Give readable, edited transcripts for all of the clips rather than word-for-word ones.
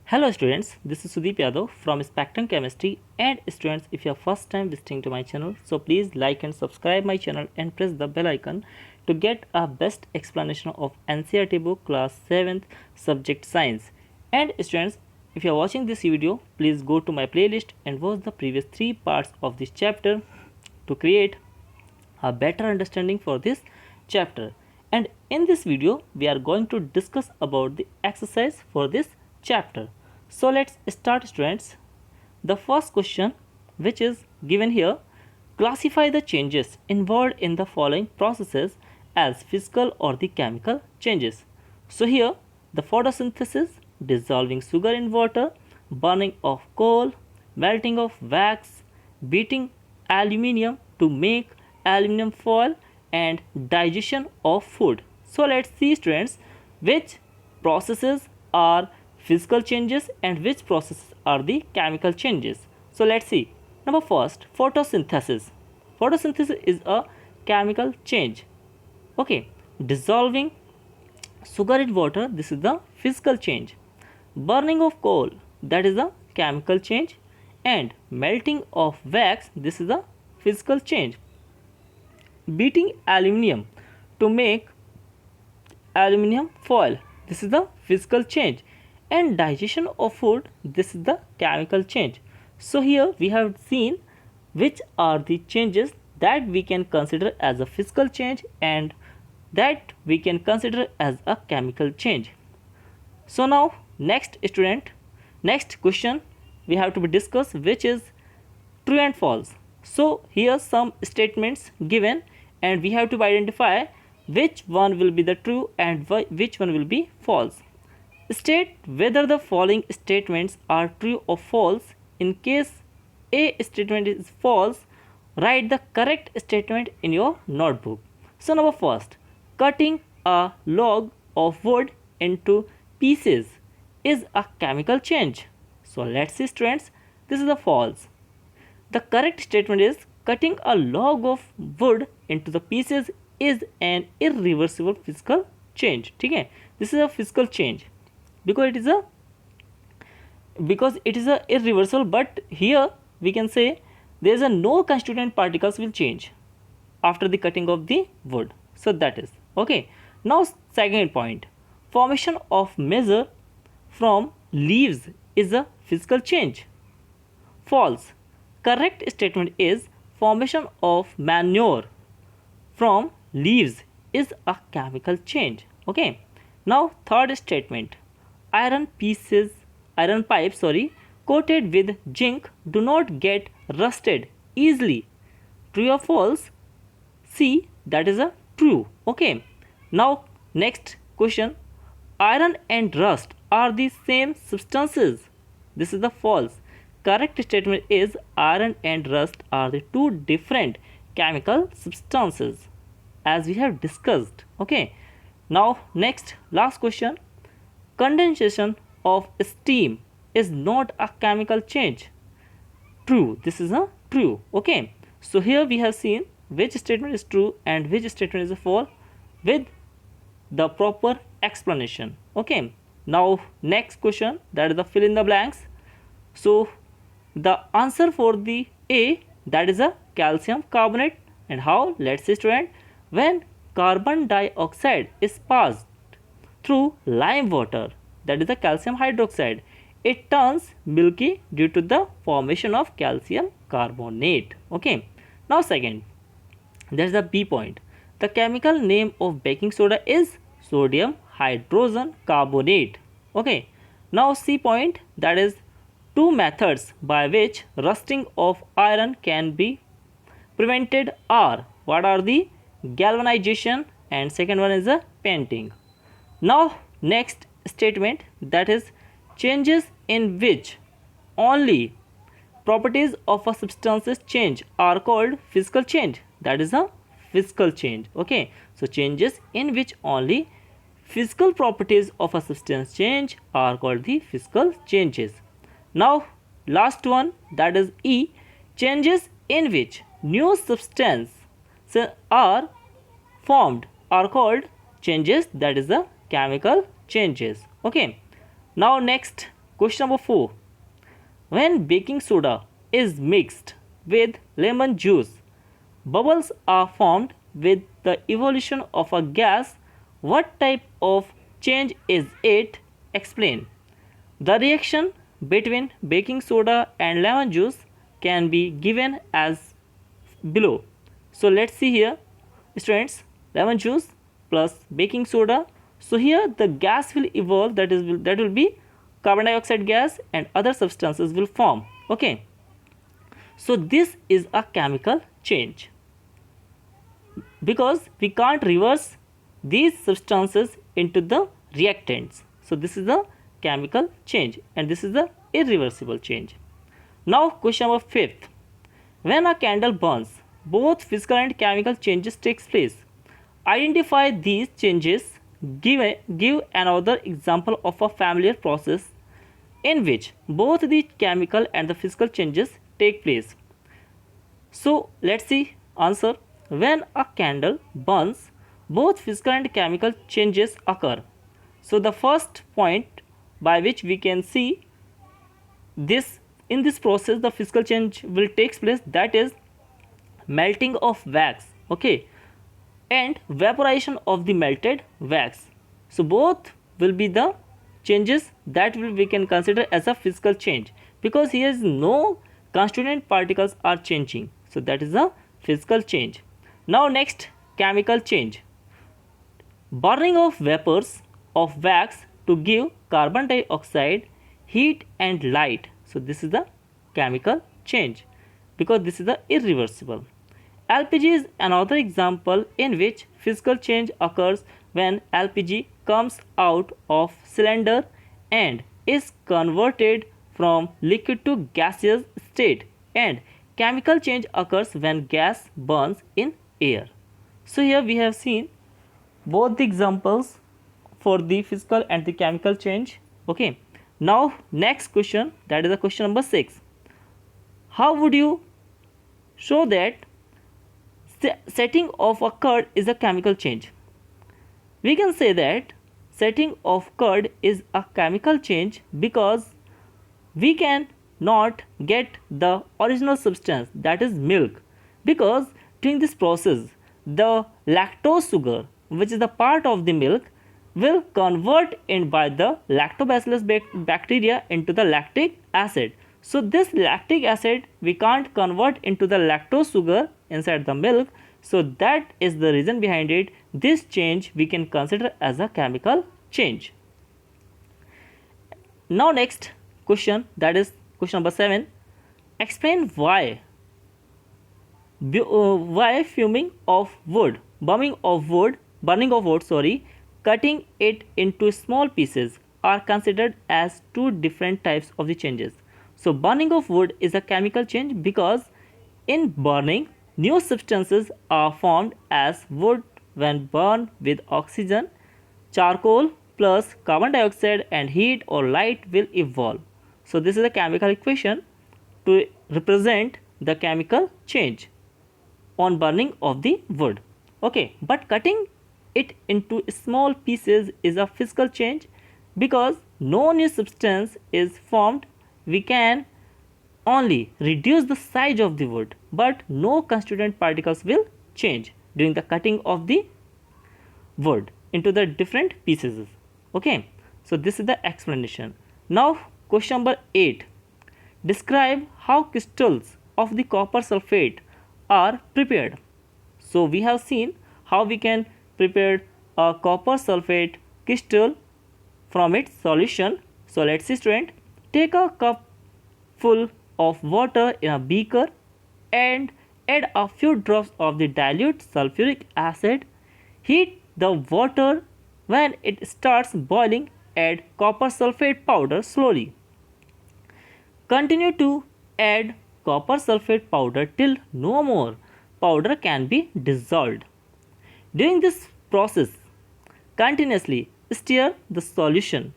Hello students, this is Sudeep Yadav from Spectrum Chemistry, and students, if you are first time visiting to my channel, so please like and subscribe my channel and press the bell icon to get a best explanation of NCERT book class 7th subject science. And students, if you are watching this video, please go to my playlist and watch the previous 3 parts of this chapter to create a better understanding for this chapter. And in this video we are going to discuss about the exercise for this chapter. So let's start students. The first question which is given here: classify the changes involved in the following processes as physical or the chemical changes. So here the photosynthesis, dissolving sugar in water, burning of coal, melting of wax, beating aluminium to make aluminum foil, and digestion of food. So let's see students which processes are physical changes and which processes are the chemical changes. So let's see. Number first, photosynthesis. Photosynthesis is a chemical change. Okay, dissolving sugar in water, this is the physical change. Burning of coal, that is the chemical change, and melting of wax, this is the physical change. Beating aluminium to make aluminium foil, this is the physical change, and digestion of food, this is the chemical change. So here we have seen which are the changes that we can consider as a physical change and that we can consider as a chemical change. So now next question we have to be discussed, which is true and false. So here some statements given and we have to identify which one will be the true and which one will be false. State whether the following statements are true or false. In case a statement is false, write the correct statement in your notebook. So number first, cutting a log of wood into pieces is a chemical change. So let's see students, this is the false. The correct statement is cutting a log of wood into the pieces is an irreversible physical change. Okay, this is a physical change because it is a irreversible, but here we can say there is a no constituent particles will change after the cutting of the wood. So that is okay. Now second point, formation of measure from leaves is a physical change. False. Correct statement is formation of manure from leaves is a chemical change. Okay. Now third statement, iron pipes coated with zinc do not get rusted easily. True or false? C, that is a true. Okay. Now next question, iron and rust are the same substances. This is the false. Correct statement is iron and rust are the two different chemical substances as we have discussed. Okay. Now next last question, condensation of steam is not a chemical change. True. This is a true. Okay. So here we have seen which statement is true and which statement is false with the proper explanation. Okay. Now next question, that is the fill in the blanks. So the answer for the A, that is a calcium carbonate. And how? Let's see student, when carbon dioxide is passed through lime water, that is the calcium hydroxide, it turns milky due to the formation of calcium carbonate. Okay. Now second, that is the B point, the chemical name of baking soda is sodium hydrogen carbonate. Okay. Now C point, that is two methods by which rusting of iron can be prevented are, what are the? Galvanization, and second one is the painting. Now next statement, that is changes in which only properties of a substance change are called physical change. That is a physical change. Okay. So changes in which only physical properties of a substance change are called the physical changes. Now last one, that is E, changes in which new substances are formed are called changes, that is the chemical changes. Okay. Now next question number 4. When baking soda is mixed with lemon juice, bubbles are formed with the evolution of a gas. What type of change is it? Explain. The reaction between baking soda and lemon juice can be given as below. So let's see here, students, lemon juice plus baking soda. So here the gas will evolve, that will be carbon dioxide gas, and other substances will form. Okay, so this is a chemical change because we can't reverse these substances into the reactants. So this is the chemical change and this is the irreversible change. Now question number 5th. When a candle burns, both physical and chemical changes takes place. Identify these changes. Give another example of a familiar process in which both the chemical and the physical changes take place. So let's see answer. When a candle burns, both physical and chemical changes occur. So the first point by which we can see this, in this process the physical change will take place, that is melting of wax, okay, and vaporization of the melted wax. So both will be the changes that we can consider as a physical change, because here is no constituent particles are changing. So that is a physical change. Now next, chemical change. Burning of vapors of wax to give carbon dioxide, heat and light. So this is the chemical change because this is the irreversible. LPG is another example in which physical change occurs when LPG comes out of cylinder and is converted from liquid to gaseous state, and chemical change occurs when gas burns in air. So here we have seen both the examples for the physical and the chemical change. Okay, now next question, that is the question number 6. How would you show that setting of a curd is a chemical change? We can say that setting of curd is a chemical change because we can not get the original substance, that is milk, because during this process the lactose sugar, which is the part of the milk, will convert in by the lactobacillus bacteria into the lactic acid. So this lactic acid we can't convert into the lactose sugar inside the milk. So that is the reason behind it. This change we can consider as a chemical change. Now next question, that is question number 7. Explain why fuming of wood, burning of wood, cutting it into small pieces are considered as two different types of the changes. So burning of wood is a chemical change because in burning new substances are formed as wood when burned with oxygen, charcoal plus carbon dioxide and heat or light will evolve. So this is a chemical equation to represent the chemical change on burning of the wood. Okay, but cutting it into small pieces is a physical change because no new substance is formed. We can only reduce the size of the wood, but no constituent particles will change during the cutting of the wood into the different pieces. Okay, so this is the explanation. Now question number 8. Describe how crystals of the copper sulfate are prepared. So we have seen how we can prepare a copper sulfate crystal from its solution. So let's see student, take a cup full of water in a beaker and add a few drops of the dilute sulfuric acid. Heat the water. When it starts boiling, add copper sulfate powder slowly. Continue to add copper sulfate powder till no more powder can be dissolved. During this process, continuously stir the solution.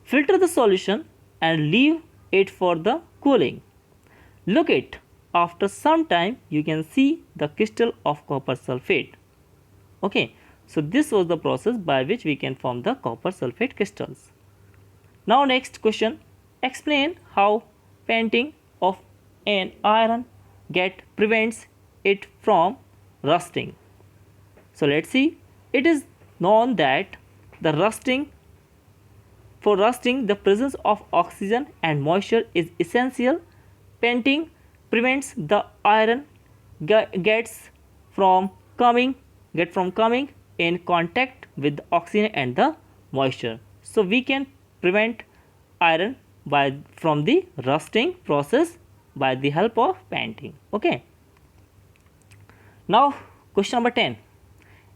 Filter the solution and leave it for the cooling. Look it. After some time, you can see the crystal of copper sulfate. Okay, so this was the process by which we can form the copper sulfate crystals. Now next question, explain how painting of an iron get prevents it from rusting. So let's see. It is known that the rusting for rusting the presence of oxygen and moisture is essential. Painting prevents the iron gets from coming in contact with the oxygen and the moisture. So we can prevent iron from the rusting process by the help of painting. Okay. Now question number 10.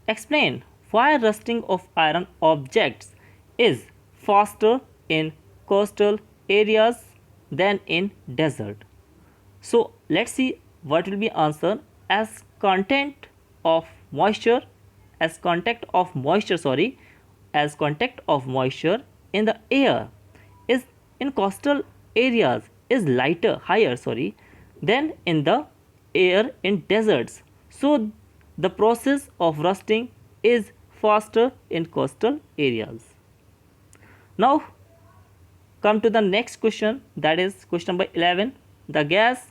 Explain why rusting of iron objects is faster in coastal areas than in desert. So let's see what will be answer. As contact of moisture in the air is in coastal areas is higher than in the air in deserts. So the process of rusting is faster in coastal areas. Now come to the next question, that is question number 11. The gas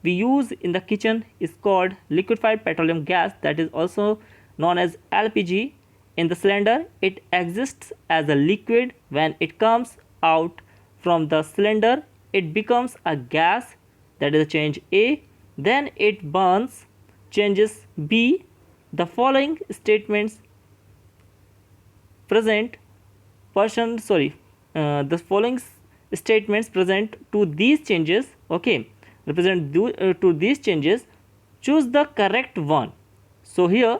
we use in the kitchen is called liquefied petroleum gas, that is also known as LPG. In the cylinder, it exists as a liquid. When it comes out from the cylinder, it becomes a gas, that is a change A. Then it burns, changes B. The following statements present the following statements present to these changes, okay, represent to these changes. Choose the correct one. So here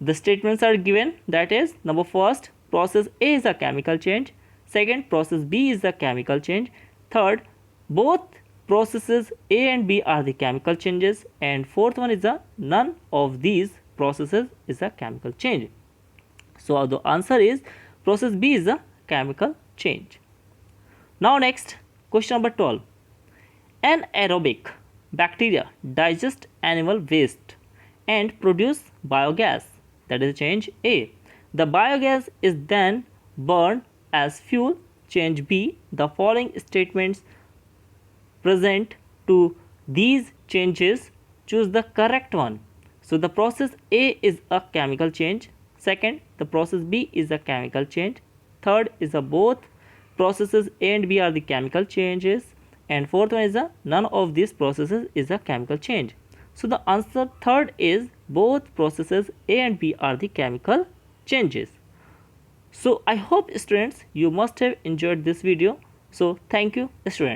the statements are given, that is number first, process A is a chemical change. Second, process B is a chemical change. Third, both processes A and B are the chemical changes. And fourth one is none of these processes is a chemical change. So the answer is process B is a chemical change. Now next, question number 12. Anaerobic bacteria digest animal waste and produce biogas, that is change A. The biogas is then burned as fuel, change B. The following statements present to these changes. Choose the correct one. So the process A is a chemical change. Second, the process B is a chemical change. Third is both processes A and B are the chemical changes. And fourth one is none of these processes is a chemical change. So the answer third is both processes A and B are the chemical changes. So I hope students you must have enjoyed this video. So thank you students.